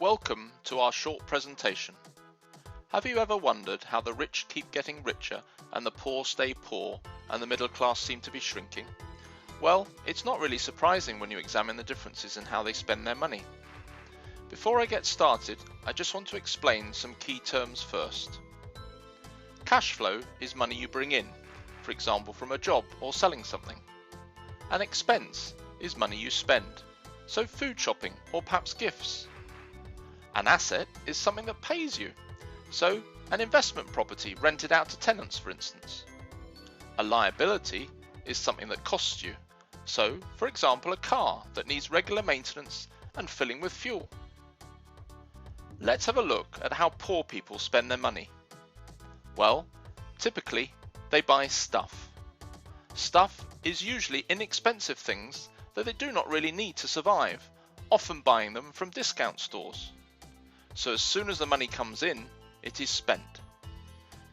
Welcome to our short presentation. Have you ever wondered how the rich keep getting richer and the poor stay poor and the middle class seem to be shrinking? Well, it's not really surprising when you examine the differences in how they spend their money. Before I get started, I just want to explain some key terms first. Cash flow is money you bring in, for example from a job or selling something. An expense is money you spend, so food shopping or perhaps gifts. An asset is something that pays you, so an investment property rented out to tenants, for instance. A liability is something that costs you, so for example a car that needs regular maintenance and filling with fuel. Let's have a look at how poor people spend their money. Well, typically they buy stuff. Stuff is usually inexpensive things that they do not really need to survive, often buying them from discount stores. So as soon as the money comes in, it is spent.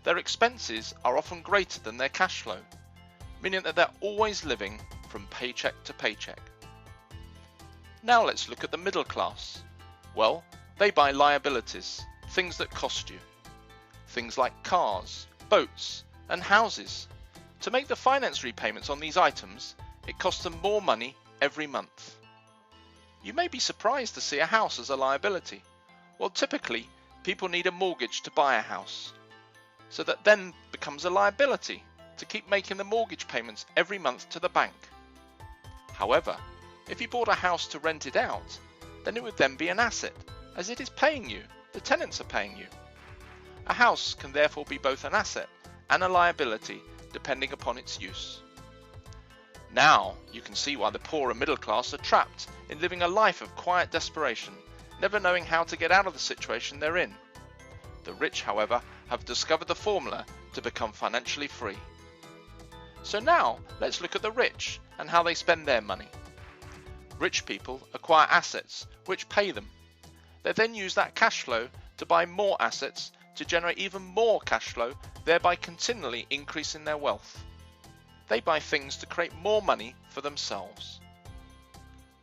Their expenses are often greater than their cash flow, meaning that they're always living from paycheck to paycheck. Now let's look at the middle class. Well, they buy liabilities, things that cost you. Things like cars, boats, and houses. To make the finance repayments on these items, it costs them more money every month. You may be surprised to see a house as a liability. Well, typically, people need a mortgage to buy a house, so that then becomes a liability to keep making the mortgage payments every month to the bank. However, if you bought a house to rent it out, then it would then be an asset, as it is paying you, the tenants are paying you. A house can therefore be both an asset and a liability depending upon its use. Now you can see why the poor and middle class are trapped in living a life of quiet desperation, never knowing how to get out of the situation they're in. The rich, however, have discovered the formula to become financially free. So now let's look at the rich and how they spend their money. Rich people acquire assets which pay them. They then use that cash flow to buy more assets to generate even more cash flow, thereby continually increasing their wealth. They buy things to create more money for themselves.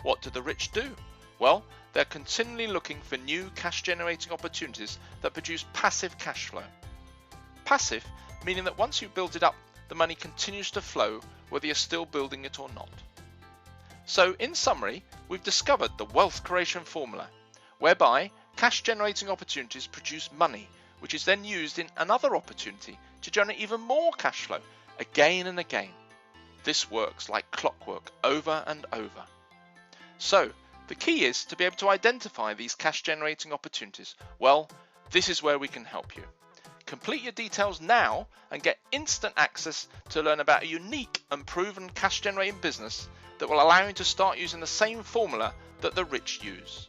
What do the rich do? Well, they're continually looking for new cash generating opportunities that produce passive cash flow. Passive meaning that once you build it up, the money continues to flow whether you're still building it or not. So in summary, we've discovered the wealth creation formula, whereby cash generating opportunities produce money, which is then used in another opportunity to generate even more cash flow again and again. This works like clockwork over and over. So the key is to be able to identify these cash generating opportunities. Well, this is where we can help you. Complete your details now and get instant access to learn about a unique and proven cash generating business that will allow you to start using the same formula that the rich use.